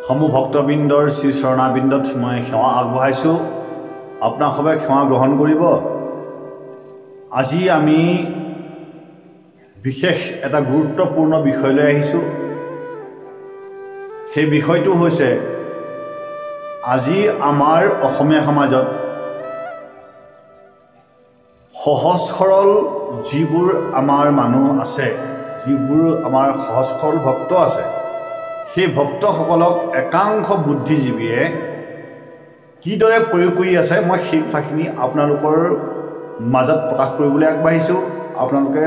সমূহ ভক্তবৃন্দৰ শ্ৰী চৰণাবিন্দত মই সেৱা আগবঢ়াইছোঁ। আপোনাক সবে সেৱা গ্ৰহণ কৰিব। আজি আমি বিশেষ এটা গুৰুত্বপূৰ্ণ বিষয় লৈ আহিছোঁ। সেই বিষয়টো হৈছে আজি আমাৰ অসমীয়া সমাজত সহজ সৰল যিবোৰ আমাৰ মানুহ আছে, যিবোৰ আমাৰ সহজ সৰল ভক্ত আছে, সেই ভক্তসকলক একাংশ বুদ্ধিজীৱীয়ে কিদৰে প্ৰয়োগ কৰি আছে, মই সেই কথাখিনি আপোনালোকৰ মাজত প্ৰকাশ কৰিবলৈ আগবাঢ়িছোঁ। আপোনালোকে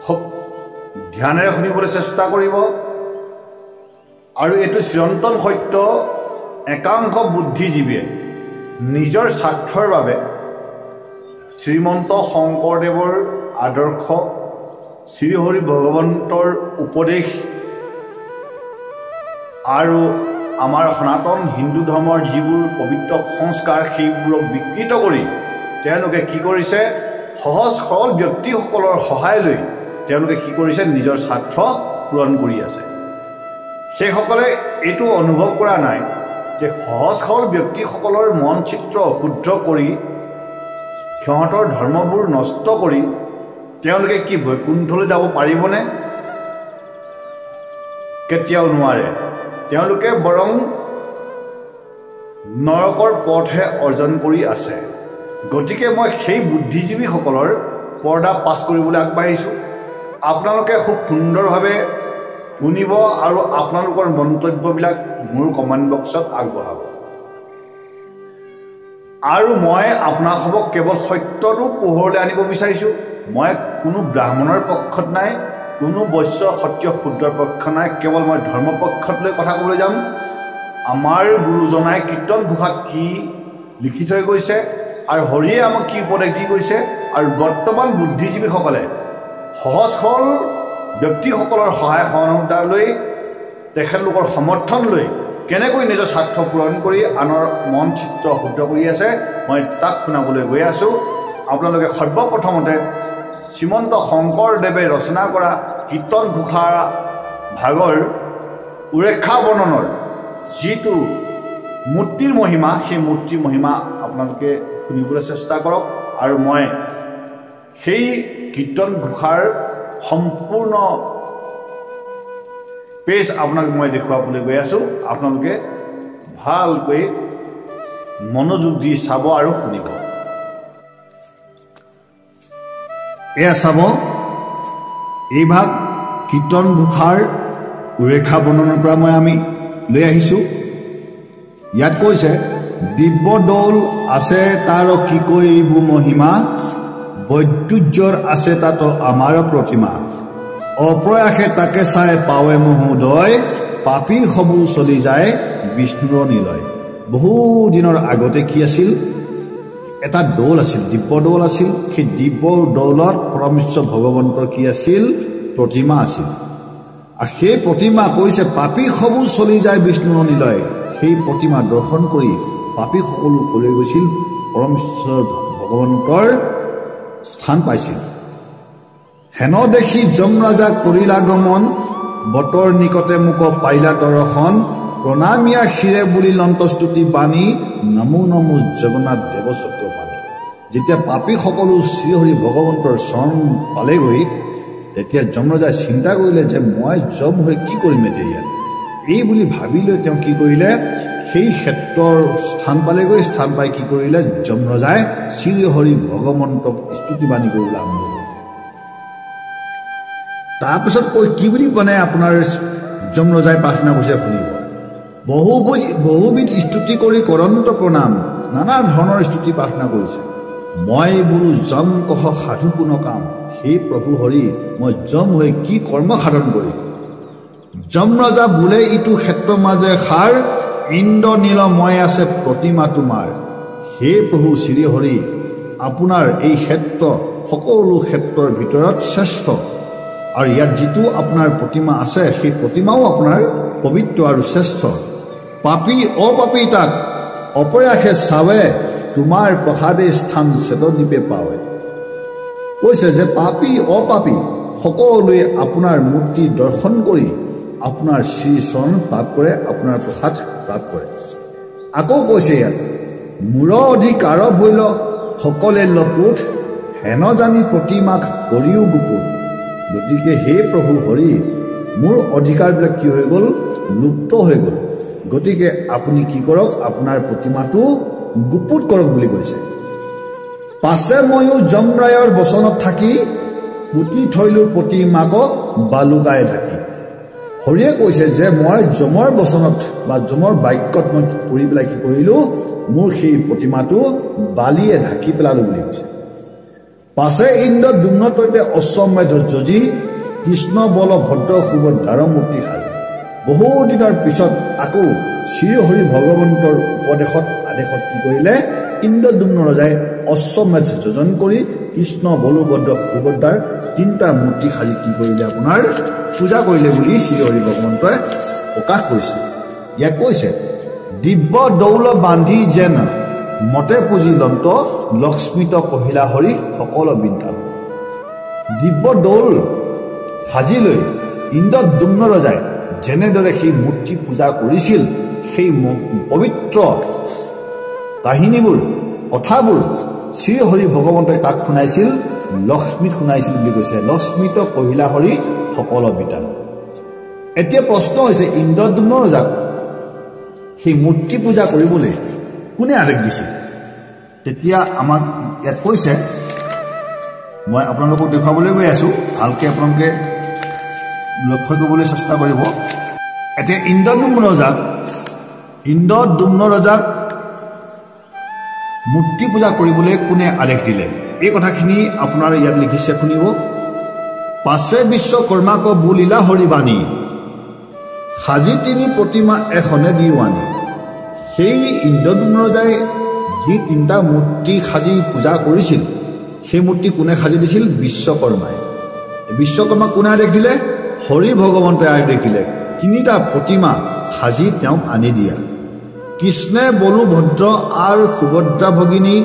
খুব ধ্যানেৰে শুনিবলৈ চেষ্টা কৰিব। আৰু এইটো চিৰন্তন সত্য, একাংশ বুদ্ধিজীৱীয়ে নিজৰ স্বাৰ্থৰ বাবে শ্ৰীমন্ত শংকৰদেৱৰ আদৰ্শ, শ্ৰীহৰি ভগৱন্তৰ উপদেশ আৰু আমাৰ সনাতন হিন্দু ধৰ্মৰ যিবোৰ পবিত্ৰ সংস্কাৰ, সেইবোৰক বিকৃত কৰি তেওঁলোকে কি কৰিছে, সহজ সৰল ব্যক্তিসকলৰ সহায় লৈ তেওঁলোকে কি কৰিছে, নিজৰ স্বাৰ্থ পূৰণ কৰি আছে। সেইসকলে এইটো অনুভৱ কৰা নাই যে সহজ সৰল ব্যক্তিসকলৰ মন চিত্ৰ শুদ্ধ কৰি সিহঁতৰ ধৰ্মবোৰ নষ্ট কৰি তেওঁলোকে কি বৈকুণ্ঠলৈ যাব পাৰিবনে? কেতিয়াও নোৱাৰে। তেওঁলোকে বৰং নৰকৰ পথহে অৰ্জন কৰি আছে। গতিকে মই সেই বুদ্ধিজীৱীসকলৰ পৰ্দা পাছ কৰিবলৈ আগবাঢ়িছোঁ। আপোনালোকে খুব সুন্দৰভাৱে শুনিব আৰু আপোনালোকৰ মন্তব্যবিলাক মোৰ কমেণ্ট বক্সত আগবঢ়াব। আৰু মই আপোনালোকক কেৱল সত্যটো পোহৰলৈ আনিব বিচাৰিছোঁ। মই কোনো ব্ৰাহ্মণৰ পক্ষত নাই, কোনো বৈশ্য ক্ষত্ৰিয় শূদ্ৰৰ পক্ষ নাই, কেৱল মই ধৰ্ম পক্ষত লৈ কথা ক'বলৈ যাম। আমাৰ গুৰুজনাই কীৰ্তন ঘোষাত কি লিখি থৈ গৈছে আৰু হৰিয়ে আমাক কি উপদেশ দি গৈছে, আৰু বৰ্তমান বুদ্ধিজীৱীসকলে সহজ সৰল ব্যক্তিসকলৰ সহায় সহযোগিতা লৈ, তেখেতলোকৰ সমৰ্থন লৈ কেনেকৈ নিজৰ স্বাৰ্থ পূৰণ কৰি আনৰ মন চিত্ৰ শুদ্ধ কৰি আছে, মই তাক শুনাবলৈ গৈ আছোঁ। আপোনালোকে সৰ্বপ্ৰথমতে শ্ৰীমন্ত শংকৰদেৱে ৰচনা কৰা কীৰ্তন ঘোষা ভাগৰ উৰেক্ষা বৰ্ণনৰ যিটো মূৰ্তিৰ মহিমা, সেই মূৰ্তিৰ মহিমা আপোনালোকে শুনিবলৈ চেষ্টা কৰক। আৰু মই সেই কীৰ্তন ঘোষাৰ সম্পূৰ্ণ পেজ আপোনাক মই দেখুৱাবলৈ গৈ আছোঁ। আপোনালোকে ভালকৈ মনোযোগ দি চাব আৰু শুনিব। এয়া চাব, এই ভাগ কীৰ্তন ঘোষাৰ উৰেক্ষা বৰ্ণনৰ পৰা আমি লৈ আহিছোঁ। ইয়াত কৈছে, দিব্য দৌল আছে তাৰ কি কৰিব মহিমা, বৈদুৰ্যৰ আছে তাত আমাৰ প্ৰতিমা, অপ্ৰয়াসে তাকে চাই পাৱে মহোদয়, পাপী সবু চলি যায় বিষ্ণুৰ নিলয়। বহু দিনৰ আগতে কি আছিল, এটা দৌল আছিল, দিব্য দৌল আছিল। সেই দিব্য দৌলত পৰমেশ্বৰ ভগৱন্তৰ কি আছিল, প্ৰতিমা আছিল। আৰু সেই প্ৰতিমা কৈছে পাপী সবু চলি যায় বিষ্ণুৰ নিলয়। সেই প্ৰতিমা দৰ্শন কৰি পাপী সকলো কলৈ গৈছিল, পৰমেশ্বৰ ভগৱন্তৰ স্থান পাইছিল। হেন দেখি যম ৰাজা কৰিলা গমন, বতৰ নিকটে মোক পাইলা দৰ্শন, প্ৰণামীয়া শিৰে বুলি লন্তস্তুতি বাণী, নমো নমো জগন্নাথ দেৱ চক্ৰপাণী। যেতিয়া পাপী সকলো শ্ৰীহৰি ভগৱন্তৰ চৰণ পালেগৈ, তেতিয়া যমৰাজাই চিন্তা কৰিলে যে মই যম হৈ কি কৰিম এতিয়া। এই বুলি ভাবি লৈ তেওঁ কি কৰিলে, সেই ক্ষেত্ৰৰ স্থান পালেগৈ। স্থান পাই কি কৰিলে, যমৰাজাই শ্ৰীহৰি ভগৱন্তক স্তুতিবাণী কৰিবলৈ আৰম্ভ কৰিলে। তাৰপিছত কি বুলি মানে আপোনাৰ যমৰাজাই প্ৰাৰ্থনা কৰিছে শুনিব। বহুবিধ স্তুতি কৰি কৰন্ত প্ৰণাম, নানা ধৰণৰ স্তুতি প্ৰাৰ্থনা কৰিছে। মই বোলো যম কহ সাধু কোন কাম, সেই প্ৰভু হৰি মই যম হৈ কি কৰ্ম সাধন কৰিম। যমৰাজা বোলে ইটো ক্ষেত্ৰ মাজে সাৰ, ইন্দ্ৰ নীল মই আছে প্ৰতিমা তোমাৰ। হে প্ৰভু শ্ৰীহৰি, আপোনাৰ এই ক্ষেত্ৰ সকলো ক্ষেত্ৰৰ ভিতৰত শ্ৰেষ্ঠ, আৰু ইয়াত যিটো আপোনাৰ প্ৰতিমা আছে, সেই প্ৰতিমাও আপোনাৰ পবিত্ৰ আৰু শ্ৰেষ্ঠ। পাপী অপাপী তাক অপ্ৰয়াসে চাৱে, তোমাৰ প্ৰসাদে স্থান চেতনিপে পাৱে। কৈছে যে পাপী অপাপী সকলোৱে আপোনাৰ মূৰ্তি দৰ্শন কৰি আপোনাৰ শ্ৰীচৰণ প্ৰাপ্ত কৰে, আপোনাৰ প্ৰসাদ প্ৰাপ্ত কৰে। আকৌ কৈছে ইয়াত, মূৰ অধিকাৰ ভৈল সকলে লপুত, হেন জানি প্ৰতিমাক কৰিও গুপুত। গতিকে হে প্ৰভু হৰি, মোৰ অধিকাৰবিলাক কি হৈ গ'ল? লুপ্ত হৈ গ'ল। গতিকে আপুনি কি কৰক? আপোনাৰ প্ৰতিমাটো গুপুত কৰক বুলি কৈছে। পাছে ময়ো যমৰায়ৰ বচনত থাকি, পুতি থৈলো প্ৰতিমাকক বালুকাই ঢাকি। হৰিয়ে কৈছে যে মই যমৰ বচনত বা যমৰ বাক্যত মই পৰি পেলাই কি কৰিলোঁ? মোৰ সেই প্ৰতিমাটো বালিয়ে ঢাকি পেলালোঁ বুলি কৈছে। পাছে ইন্দ্ৰ দুম্নতৈতে অশ্বমেধ যজি, কৃষ্ণ বল ভদ্ৰ সুভদ্ৰাৰ মূৰ্তি সাজি। বহু দিনৰ পিছত আকৌ শ্ৰীহৰি ভগৱন্তৰ উপদেশত আদেশত কি কৰিলে? ইন্দ্ৰদুম্ন ৰজাই অশ্বমেধ যোজন কৰি কৃষ্ণ বলভদ্ৰ সুভদ্ৰাৰ 3টা মূৰ্তি সাজি কি কৰিলে? আপোনাৰ পূজা কৰিলে বুলি শ্ৰীহৰি ভগৱন্তই প্ৰকাশ কৰিছে। ইয়াত কৈছে, দিব্য দৌল বান্ধি যেন মতে পুঁজি লন্ত, লক্ষ্মীত কহিলা হৰি সকল বিদ্যা। দিব্য দৌল সাজি লৈ ইন্দ্ৰদুম্ন ৰজাই যেনেদৰে সেই মূৰ্তি পূজা কৰিছিল, সেই পবিত্ৰ কাহিনীবোৰ কথাবোৰ শ্ৰীহৰি ভগৱন্তই তাক শুনাইছিল, লক্ষ্মীক শুনাইছিল বুলি কৈছে। লক্ষ্মীত কহিলা হৰি সকল বিদ্যা। এতিয়া প্ৰশ্ন হৈছে, ইন্দ্ৰদুম্ন ৰজাক সেই মূৰ্তি পূজা কৰিবলৈ কোনে আদেশ দিছিল? তেতিয়া আমাক ইয়াত কৈছে, মই আপোনালোকক দেখুৱাবলৈ গৈ আছোঁ, ভালকৈ আপোনালোকে লক্ষ্য কৰিবলৈ চেষ্টা কৰিব। এতিয়া ইন্দ্ৰদুম্ন ৰজাক মূৰ্তি পূজা কৰিবলৈ কোনে আদেশ দিলে? এই কথাখিনি আপোনাৰ ইয়াত লিখিছে, শুনিব। পাছে বিশ্বকৰ্মাক বুলিলা হৰিবাণী, সাজি তিনি প্ৰতিমা এখনে দিৱানী। সেই ইন্দ্ৰদুম্ন ৰজাই যি 3টা মূৰ্তি সাজি পূজা কৰিছিল, সেই মূৰ্তি কোনে সাজি দিছিল? বিশ্বকৰ্মাই। বিশ্বকৰ্মাক কোনে আদেশ দিলে? হৰি ভগৱন্তই আদেশ দিলে 3টা প্ৰতিমা সাজি তেওঁক আনি দিয়া। কৃষ্ণে বলুভদ্ৰ আৰু সুভদ্ৰা ভগিনী,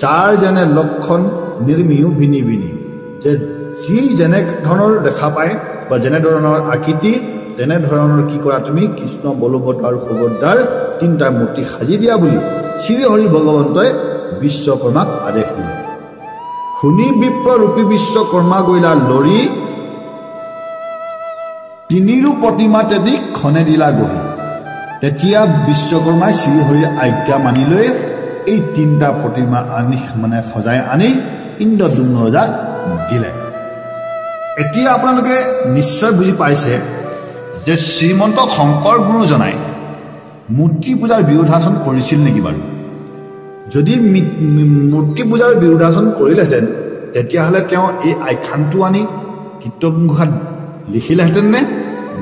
যাৰ যেনে লক্ষণ নিৰ্মিও ভিনি ভিনি। যে যি যেনে ধৰণৰ দেখা পায় বা যেনে ধৰণৰ আকৃতি, তেনেধৰণৰ কি কৰা তুমি? কৃষ্ণ বলভদ্ৰ আৰু সুভদ্ৰাৰ 3টা মূৰ্তি সাজি দিয়া বুলি শ্ৰীহৰি ভগৱন্তই বিশ্বকৰ্মাক আদেশ দিলে। শুনি বিপ্ৰ ৰূপী বিশ্বকৰ্মা গৈলা লৰি, 3ৰো প্ৰতিমা তেদি খনে দিলা গঢ়ি। তেতিয়া বিশ্বকৰ্মাই শ্ৰীহৰিৰ আজ্ঞা মানি লৈ এই 3টা প্ৰতিমা আনি সজাই আনি ইন্দ্ৰদুম্ন ৰজাক দিলে। এতিয়া আপোনালোকে নিশ্চয় বুজি পাইছে যে শ্ৰীমন্ত শংকৰ গুৰুজনাই মূৰ্তি পূজাৰ বিৰোধাচৰণ কৰিছিল নেকি বাৰু? যদি মূৰ্তি পূজাৰ বিৰোধাচৰণ কৰিলেহেঁতেন, তেতিয়াহ'লে তেওঁ এই আখ্যানটো আনি কীৰ্তন ঘোষাত লিখিলেহেঁতেন নে?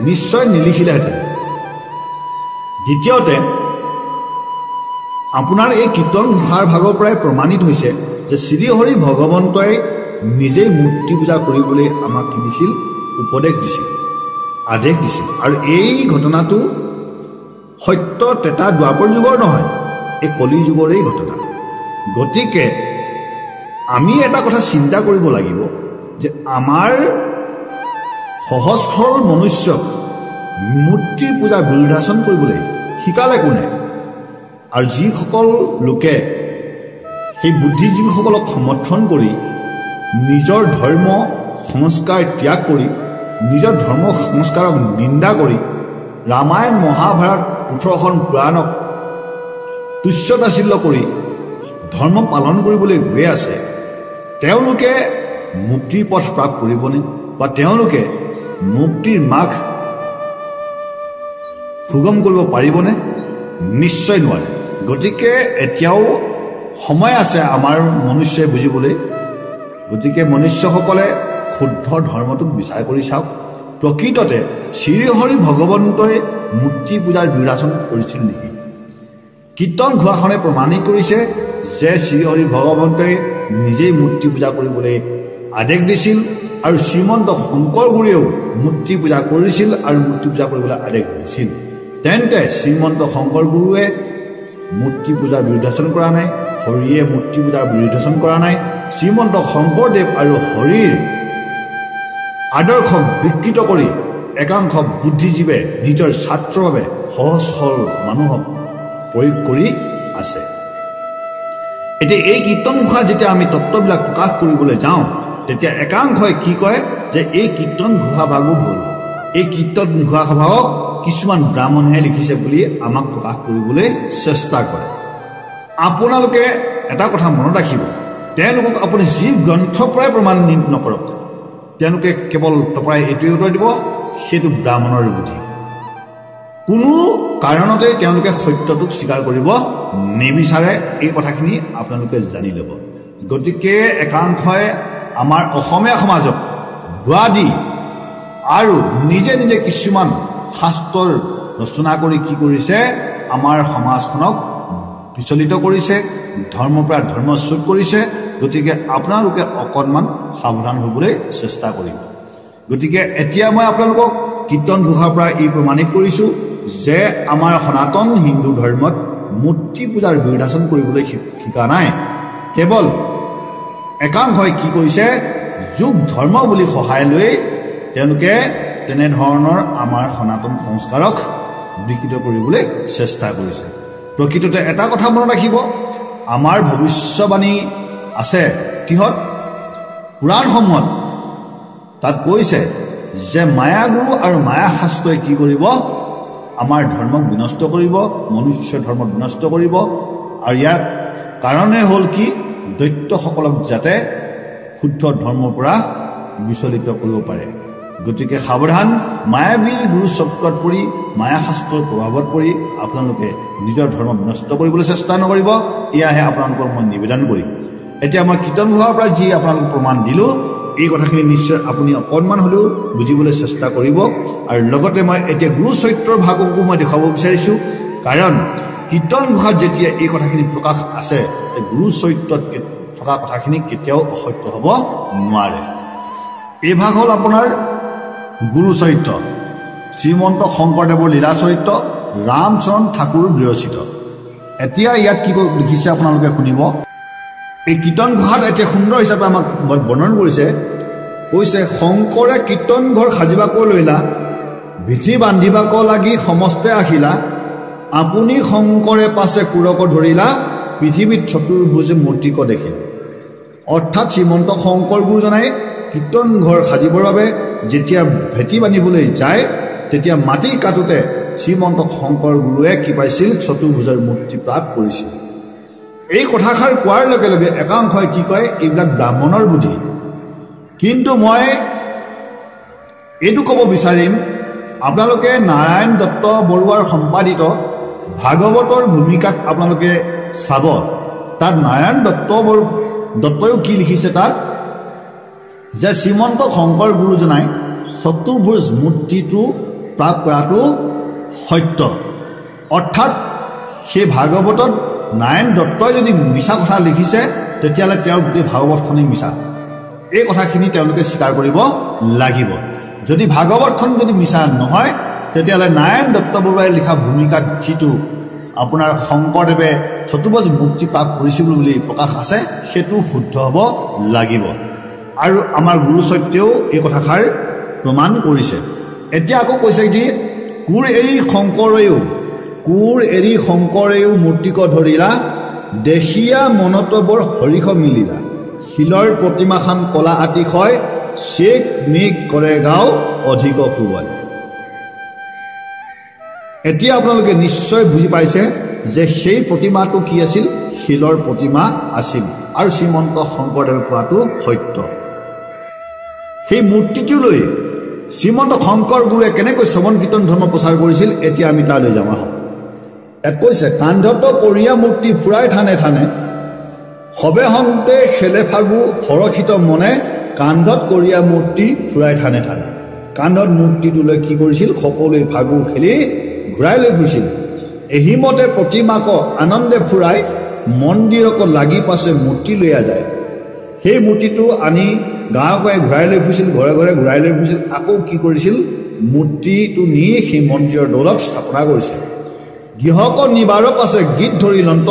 নিশ্চয় নিলিখিলেহেঁতেন। দ্বিতীয়তে, আপোনাৰ এই কীৰ্তন ঘোষাৰ ভাগৰ পৰাই প্ৰমাণিত হৈছে যে শ্ৰীহৰি ভগৱন্তই নিজেই মূৰ্তি পূজা কৰিবলৈ আমাক কি দিছিল? উপদেশ দিছিল, আদেশ দিছিল। আৰু এই ঘটনাটো সত্য ত্ৰেতা দ্বাপৰ যুগৰ নহয়, এই কলি যুগৰেই ঘটনা। গতিকে আমি এটা কথা চিন্তা কৰিব লাগিব যে আমাৰ সহজ সৰল মনুষ্যক মূৰ্তিৰ পূজা বিৰোধাচৰণ কৰিবলৈ শিকালে কোনে? আৰু যিসকল লোকে সেই বুদ্ধিজীৱীসকলক সমৰ্থন কৰি নিজৰ ধৰ্ম সংস্কাৰ ত্যাগ কৰি, নিজৰ ধৰ্ম সংস্কাৰক নিন্দা কৰি, ৰামায়ণ মহাভাৰত 18খন পুৰাণক তুচ্ছ তাচ্ছিল্য কৰি ধৰ্ম পালন কৰিবলৈ গৈ আছে, তেওঁলোকে মুক্তিৰ পথ প্ৰাপ্ত কৰিবনে? বা তেওঁলোকে মুক্তিৰ মাৰ্গ সুগম কৰিব পাৰিবনে? নিশ্চয় নোৱাৰে। গতিকে এতিয়াও সময় আছে আমাৰ মনুষ্যই বুজিবলৈ। গতিকে মনুষ্যসকলে শুদ্ধ ধৰ্মটোক বিচাৰ কৰি চাওক, প্ৰকৃততে শ্ৰীহৰি ভগৱন্তই মূৰ্তি পূজাৰ বিৰোধাচৰণ কৰিছিল নেকি? কীৰ্তন ঘোষাখনে প্ৰমাণিত কৰিছে যে শ্ৰীহৰি ভগৱন্তই নিজেই মূৰ্তি পূজা কৰিবলৈ আদেশ দিছিল, আৰু শ্ৰীমন্ত শংকৰ গুৰুৱেও মূৰ্তি পূজা কৰিছিল আৰু মূৰ্তি পূজা কৰিবলৈ আদেশ দিছিল। তেন্তে শ্ৰীমন্ত শংকৰ গুৰুৱে মূৰ্তি পূজাৰ বিৰোধাচৰণ কৰা নাই, হৰিয়ে মূৰ্তি পূজাৰ বিৰোধাচৰণ কৰা নাই। শ্ৰীমন্ত শংকৰদেৱ আৰু হৰিৰ আদৰ্শক বিকৃত কৰি একাংশ বুদ্ধিজীৱে নিজৰ স্বাৰ্থৰ বাবে সহজ সৰল মানুহক প্ৰয়োগ কৰি আছে। এতিয়া এই কীৰ্তন ঘোষাত যেতিয়া আমি তত্ত্ববিলাক প্ৰকাশ কৰিবলৈ যাওঁ তেতিয়া একাংশই কি কয় যে এই কীৰ্তন ঘোষা ভাগো ভুল, এই কীৰ্তন ঘোষা ভাগক কিছুমান ব্ৰাহ্মণেহে লিখিছে বুলি আমাক প্ৰকাশ কৰিবলৈ চেষ্টা কৰে। আপোনালোকে এটা কথা মনত ৰাখিব, তেওঁলোকক আপুনি যি গ্ৰন্থৰ পৰাই প্ৰমাণ নকৰক, তেওঁলোকে কেৱল তপৰাই এইটোৱে উত্তৰ দিব, সেইটো ব্ৰাহ্মণৰ বুদ্ধি। কোনো কাৰণতে তেওঁলোকে সত্যটোক স্বীকাৰ কৰিব নিবিচাৰে। এই কথাখিনি আপোনালোকে জানি ল'ব। গতিকে একাংশই আমাৰ অসমীয়া সমাজক ভুৱা দি আৰু নিজে নিজে কিছুমান শাস্ত্ৰৰ ৰচনা কৰি কি কৰিছে, আমাৰ সমাজখনক বিচলিত কৰিছে, ধৰ্মৰ পৰা ধৰ্মচ্যুত কৰিছে। গতিকে আপোনালোকে অকণমান সাৱধান হ'বলৈ চেষ্টা কৰিব। গতিকে এতিয়া মই আপোনালোকক কীৰ্তন ঘোষাৰ পৰা এই প্ৰমাণিত কৰিছোঁ যে আমাৰ সনাতন হিন্দু ধৰ্মত মূৰ্তি পূজাৰ বিৰোধাচৰণ কৰিবলৈ শিকা নাই। কেৱল একাংশই কি কৰিছে, যোগ ধৰ্ম বুলি সহায় লৈ তেওঁলোকে তেনেধৰণৰ আমাৰ সনাতন সংস্কাৰক বিকৃত কৰিবলৈ চেষ্টা কৰিছে। প্ৰকৃততে এটা কথা মনত ৰাখিব, আমাৰ ভৱিষ্যবাণী আছে কিহত? পুৰাণসমূহত। তাত কৈছে যে মায়াগুৰু আৰু মায়া শাস্ত্ৰই কি কৰিব, আমাৰ ধৰ্মক বিনষ্ট কৰিব, মনুষ্য ধৰ্মক বিনষ্ট কৰিব। আৰু ইয়াৰ কাৰণে হ'ল কি, দৈত্যসকলক যাতে শুদ্ধ ধৰ্মৰ পৰা বিচলিত কৰিব পাৰে। গতিকে সাৱধান, মায়াবীৰ গুৰু চক্ৰত পৰি মায়া শাস্ত্ৰৰ প্ৰভাৱত পৰি আপোনালোকে নিজৰ ধৰ্ম বিনষ্ট কৰিবলৈ চেষ্টা নকৰিব। এয়াহে আপোনালোকৰ মই নিবেদন কৰিম। এতিয়া মই কীৰ্তন ঘোষাৰ পৰা যি আপোনালোকক প্ৰমাণ দিলোঁ, এই কথাখিনি নিশ্চয় আপুনি অকণমান হ'লেও বুজিবলৈ চেষ্টা কৰিব। আৰু লগতে মই এতিয়া গুৰু চৰিত্ৰৰ ভাগকো মই দেখুৱাব বিচাৰিছোঁ। কাৰণ কীৰ্তন ঘোষাত যেতিয়া এই কথাখিনি প্ৰকাশ আছে, গুৰু চৰিত্ৰত থকা কথাখিনি কেতিয়াও অসত্য হ'ব নোৱাৰে। এই ভাগ হ'ল আপোনাৰ গুৰু চৰিত্ৰ, শ্ৰীমন্ত শংকৰদেৱৰ লীলা চৰিত্ৰ, ৰামচৰণ ঠাকুৰ বিৰচিত। এতিয়া ইয়াত কি লিখিছে আপোনালোকে শুনিব। এই কীৰ্তন ঘোষাত এতিয়া সুন্দৰ হিচাপে আমাক বৰ্ণন কৰিছে। কৈছে, শংকৰে কীৰ্তন ঘৰ সাজিবাক লৈলা, বিধি বান্ধিবাক লাগি সমস্তে আহিলা, আপুনি শংকৰে পাছে কুৰক ধৰিলা, পৃথিৱীত চতুৰ্ভুজ মূৰ্তিক দেখিলা। অৰ্থাৎ শ্ৰীমন্ত শংকৰ গুৰুজনাই কীৰ্তন ঘৰ সাজিবৰ বাবে যেতিয়া ভেটি বান্ধিবলৈ যায়, তেতিয়া মাটি কাটোতে শ্ৰীমন্ত শংকৰ গুৰুৱে কি পাইছিল, চতুৰ্ভুজৰ মূৰ্তি প্ৰাপ্ত কৰিছিল। এই কথাষাৰ কোৱাৰ লগে লগে একাংশই কি কয়, এইবিলাক ব্ৰাহ্মণৰ বুদ্ধি। কিন্তু মই এইটো ক'ব বিচাৰিম, আপোনালোকে নাৰায়ণ দত্ত বৰুৱাৰ সম্পাদিত ভাগৱতৰ ভূমিকাত আপোনালোকে চাব। তাত নাৰায়ণ দত্তয়ো কি লিখিছে তাত, যে শ্ৰীমন্ত শংকৰ গুৰুজনাই চতুৰ্ভুজ মূৰ্তিটো প্ৰাপ্ত কৰাটো সত্য। অৰ্থাৎ সেই ভাগৱতত নাৰায়ণ দত্তই যদি মিছা কথা লিখিছে, তেতিয়াহ'লে তেওঁৰ গোটেই ভাগৱতখনেই মিছা। এই কথাখিনি তেওঁলোকে স্বীকাৰ কৰিব লাগিব। যদি ভাগৱতখন যদি মিছা নহয়, তেতিয়াহ'লে নাৰায়ণ দত্ত বৰুৱাই লিখা ভূমিকাত যিটো আপোনাৰ শংকৰদেৱে চতুৰ্ভুজ মূৰ্তি প্ৰাপ্ত কৰিছিল বুলি প্ৰকাশ আছে, সেইটো শুদ্ধ হ'ব লাগিব। আৰু আমাৰ গুৰু চৰিত্ৰেও এই কথাষাৰ প্ৰমাণ কৰিছে। এতিয়া আকৌ কৈছে যে কোৰ এৰি শংকৰেও মূৰ্তিক ধৰিলা, দেখিয়া মনত বৰ হৰিষ মিলিলা, শিলৰ প্ৰতিমাখান কলা আতিশয়, চেক মেক কৰে গাঁও অধিক শুবয়। এতিয়া আপোনালোকে নিশ্চয় বুজি পাইছে যে সেই প্ৰতিমাটো কি আছিল, শিলৰ প্ৰতিমা আছিল। আৰু শ্ৰীমন্ত শংকৰদেৱে কোৱাটো সত্য। সেই মূৰ্তিটো লৈ শ্ৰীমন্ত শংকৰ গুৰুৱে কেনেকৈ শ্ৰৱণ কীৰ্তন ধৰ্ম প্ৰচাৰ কৰিছিল, এতিয়া আমি তালৈ যাওঁ আহক। ইয়াত কৈছে, কান্ধত কৰিয়া মূৰ্তি ফুৰাই থানে থানে, সবে হন্তে খেলে ফাগু সৰক্ষিত মনে, কান্ধত কৰিয়া মূৰ্তি ফুৰাই থানে থানে। কান্ধত মূৰ্তিটো লৈ কি কৰিছিল, সকলোৱে ফাগু খেলি ঘূৰাই লৈ ফুৰিছিল। এহিমতে প্ৰতিমাক আনন্দে ফুৰাই, মন্দিৰক লাগি পাছে মূৰ্তি লৈয়া যায়। সেই মূৰ্তিটো আনি গাঁৱে গাঁৱে ঘূৰাই লৈ ফুৰিছিল, ঘৰে ঘৰে ঘূৰাই লৈ ফুৰিছিল। আকৌ কি কৰিছিল, মূৰ্তিটো নি সেই মন্দিৰৰ দৌলত স্থাপনা কৰিছিল। গৃহক নিবাৰ পাছে গীত ধৰি লন্ত,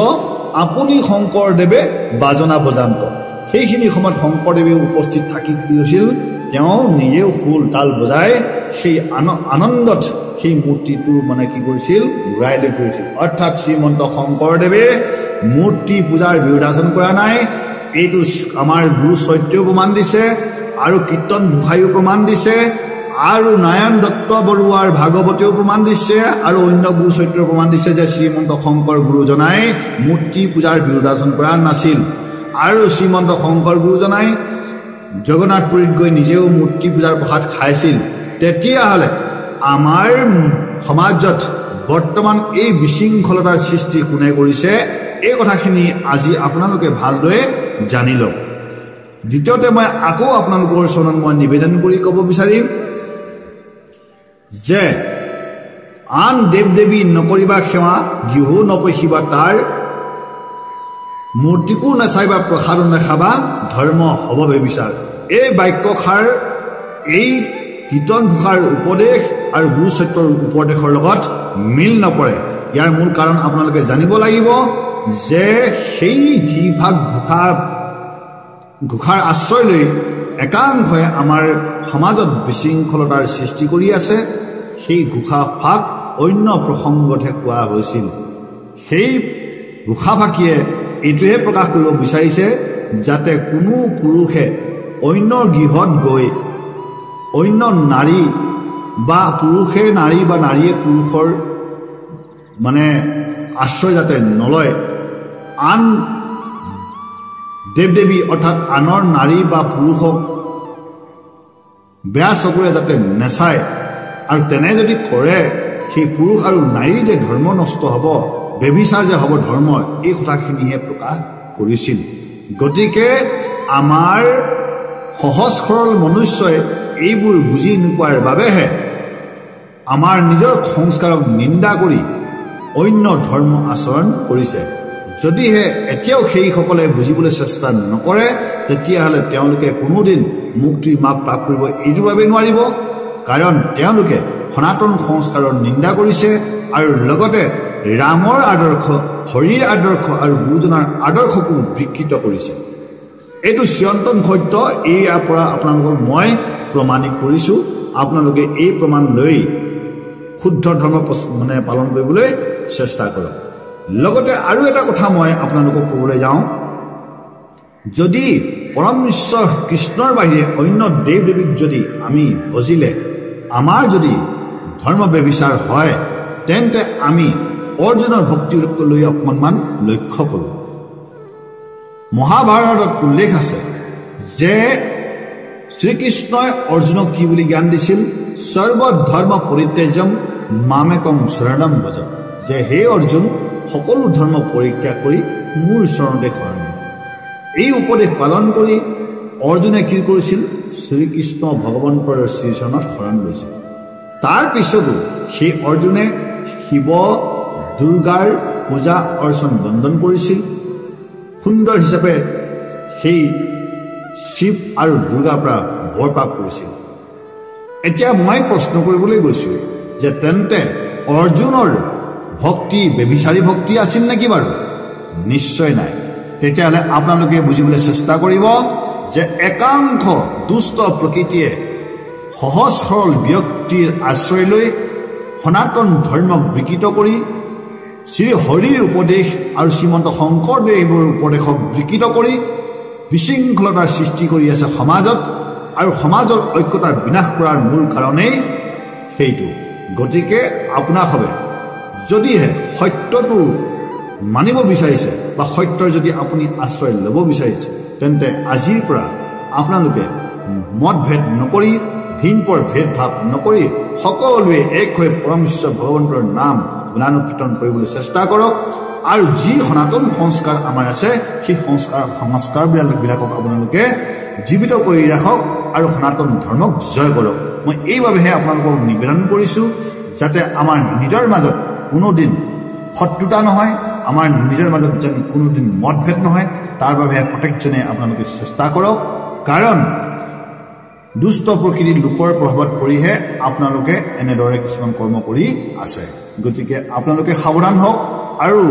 আপুনি শংকৰদেৱে বাজনা বজান্ত। সেইখিনি সময়ত শংকৰদেৱে উপস্থিত থাকি কি কৰিছিল, তেওঁ নিজেও খোল তাল বজাই সেই আনন্দত সেই মূৰ্তিটো মানে কি কৰিছিল ঘূৰাই লৈ ফুৰিছিল অৰ্থাৎ শ্ৰীমন্ত শংকৰদেৱে মূৰ্তি পূজাৰ বিৰোধাচন কৰা নাই এইটো আমাৰ গুৰু চৈত্যও প্ৰমাণ দিছে আৰু কীৰ্তন ঘোষায়ো প্ৰমাণ দিছে আৰু নাৰায়ণ দত্ত বৰুৱাৰ ভাগৱতেও প্ৰমাণ দিছে আৰু অন্য গুৰু চৈত্যও প্ৰমাণ দিছে যে শ্ৰীমন্ত শংকৰ গুৰুজনাই মূৰ্তি পূজাৰ বিৰোধাচন কৰা নাছিল আৰু শ্ৰীমন্ত শংকৰ গুৰুজনাই জগন্নাথপুৰীত গৈ নিজেও মূৰ্তি পূজাৰ প্ৰসাদ খাইছিল তেতিয়াহ'লে আমাৰ সমাজত বৰ্তমান এই বিশৃংখলতাৰ সৃষ্টি কোনে কৰিছে এই কথাখিনি আজি আপোনালোকে ভালদৰে জানি লওক দ্বিতীয়তে মই আকৌ আপোনালোকৰ চৰণত মই নিবেদন কৰি ক'ব বিচাৰিম যে আন দেৱ দেৱী নকৰিবা সেৱা গৃহ নপহিবা তাৰ মূৰ্তিকো নাচাইবা প্ৰসাদ নাখাবা ধৰ্ম হ'ব বেবিচাৰ এই বাক্যষাৰ এই কীৰ্তন ঘোষাৰ উপদেশ আৰু গুৰু চৈত্যৰ উপদেশৰ লগত মিল নপৰে ইয়াৰ মূল কাৰণ আপোনালোকে জানিব লাগিব যে সেই যিভাগ ঘোষাৰ আশ্ৰয় লৈ একাংশই আমাৰ সমাজত বিশৃংখলতাৰ সৃষ্টি কৰি আছে সেই ঘোষা ভাগ অন্য প্ৰসংগতহে কোৱা হৈছিল সেই ঘোষা ভাগিয়ে এইটোহে প্ৰকাশ কৰিব বিচাৰিছে যাতে কোনো পুৰুষে অন্যৰ গৃহত গৈ অন্য নাৰী বা পুৰুষে নাৰী বা নাৰীয়ে পুৰুষৰ মানে আশ্ৰয় যাতে নলয় আন দেৱ দেৱী অৰ্থাৎ আনৰ নাৰী বা পুৰুষক বেয়া চকুৰে যাতে নেচায় আৰু তেনে যদি কৰে সেই পুৰুষ আৰু নাৰীৰ যে ধৰ্ম নষ্ট হ'ব বেবিচাৰ যে হ'ব ধৰ্ম এই কথাখিনিহে প্ৰকাশ কৰিছিল গতিকে আমাৰ সহজ সৰল মনুষ্যই এইবোৰ বুজি নোপোৱাৰ বাবেহে আমাৰ নিজৰ সংস্কাৰক নিন্দা কৰি অন্য ধৰ্ম আচৰণ কৰিছে যদিহে এতিয়াও সেইসকলে বুজিবলৈ চেষ্টা নকৰে তেতিয়াহ'লে তেওঁলোকে কোনোদিন মুক্তিৰ মাপ লাভ কৰিব এইটোৰ বাবে নোৱাৰিব কাৰণ তেওঁলোকে সনাতন সংস্কাৰৰ নিন্দা কৰিছে আৰু লগতে ৰামৰ আদৰ্শ হৰিৰ আদৰ্শ আৰু গুৰুজনাৰ আদৰ্শকো বিকৃত কৰিছে এইটো চিৰন্তন সত্য ইয়াৰ পৰা আপোনালোকক মই প্ৰমাণিত কৰিছোঁ আপোনালোকে এই প্ৰমাণ লৈ শুদ্ধ ধৰ্ম মানে পালন কৰিবলৈ চেষ্টা কৰক লগতে আৰু এটা কথা মই আপোনালোকক ক'বলৈ যাওঁ যদি পৰম ঈশ্বৰ কৃষ্ণৰ বাহিৰে অন্য দেৱ দেৱীক যদি আমি ভজিলে আমাৰ যদি ধৰ্ম বেবিচাৰ হয় তেন্তে আমি অৰ্জুনৰ ভক্তিক লৈ অকণমান লক্ষ্য কৰোঁ মহাভাৰতত উল্লেখ আছে যে শ্ৰীকৃষ্ণই অৰ্জুনক কি বুলি জ্ঞান দিছিল সৰ্বধৰ্ম পৰিত্যাজ্যম মামেকং শৰণম ভজ যে হে অৰ্জুন সকলো ধৰ্ম পৰিত্যাগ কৰি মোৰ চৰণতে শৰণ এই উপদেশ পালন কৰি অৰ্জুনে কি কৰিছিল শ্ৰীকৃষ্ণ ভগৱন্তৰ শ্ৰীচৰণত শৰণ লৈছিল তাৰ পিছতো সেই অৰ্জুনে শিৱ দুৰ্গাৰ পূজা অৰ্চন বন্দন কৰিছিল সুন্দৰ হিচাপে সেই শিৱ আৰু দুৰ্গাৰ পৰা বৰ পাপ কৰিছিল এতিয়া মই প্ৰশ্ন কৰিবলৈ গৈছোঁ যে তেন্তে অৰ্জুনৰ ভক্তি বেবিচাৰী ভক্তি আছিল নেকি বাৰু নিশ্চয় নাই তেতিয়াহ'লে আপোনালোকে বুজিবলৈ চেষ্টা কৰিব যে একাংশ দুষ্ট প্ৰকৃতিয়ে সহজ সৰল ব্যক্তিৰ আশ্ৰয় লৈ সনাতন ধৰ্মক বিকৃত কৰি শ্ৰী হৰিৰ উপদেশ আৰু শ্ৰীমন্ত শংকৰদেৱৰ উপদেশক বিকৃত কৰি বিশৃংখলতাৰ সৃষ্টি কৰি আছে সমাজত আৰু সমাজৰ ঐক্যতা বিনাশ কৰাৰ মূল কাৰণেই সেইটো গতিকে আপোনাসবে যদিহে সত্যটো মানিব বিচাৰিছে বা সত্যৰ যদি আপুনি আশ্ৰয় ল'ব বিচাৰিছে তেন্তে আজিৰ পৰা আপোনালোকে মতভেদ নকৰি ভিনপৰ ভেদভাৱ নকৰি সকলোৱে এক হৈ পৰম ঈশ্বৰ ভগৱন্তৰ নাম গুণানুকীৰ্তন কৰিবলৈ চেষ্টা কৰক আৰু যি সনাতন সংস্কাৰ আমাৰ আছে সেই সংস্কাৰবিলাকক আপোনালোকে জীৱিত কৰি ৰাখক আৰু সনাতন ধৰ্মক জয় কৰক মই এইবাবেহে আপোনালোকক নিবেদন কৰিছোঁ যাতে আমাৰ নিজৰ মাজত কোনোদিন শত্ৰুতা নহয় আমাৰ নিজৰ মাজত যেন কোনোদিন মতভেদ নহয় তাৰ বাবে প্ৰত্যেকজনে আপোনালোকে চেষ্টা কৰক কাৰণ দুষ্ট প্ৰকৃতিৰ লোকৰ প্ৰভাৱত পৰিহে আপোনালোকে এনেদৰে কিছুমান কৰ্ম কৰি আছে গতিকে আপোনালোকে সাৱধান হওক আৰু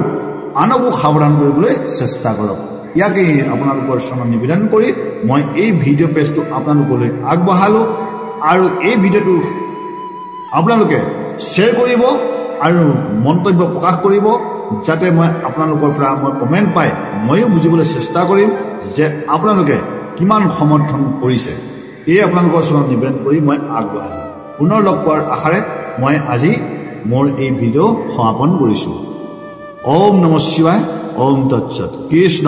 আনকো সাৱধান কৰিবলৈ চেষ্টা কৰক ইয়াকে আপোনালোকৰ চৰণত নিবেদন কৰি মই এই ভিডিঅ' পেজটো আপোনালোকলৈ আগবঢ়ালোঁ আৰু এই ভিডিঅ'টো আপোনালোকে শ্বেয়াৰ কৰিব আৰু মন্তব্য প্ৰকাশ কৰিব যাতে মই আপোনালোকৰ পৰা মই কমেণ্ট পাই ময়ো বুজিবলৈ চেষ্টা কৰিম যে আপোনালোকে কিমান সমৰ্থন কৰিছে এই আপোনালোকৰ চৰণত নিবেদন কৰি মই আগবঢ়ালোঁ পুনৰ লগ পোৱাৰ আশাৰে মই আজি মোৰ এই ভিডিঅ' সমাপন কৰিছোঁ ওম নমঃ শিৱায় ওম তৎসৎ কৃষ্ণ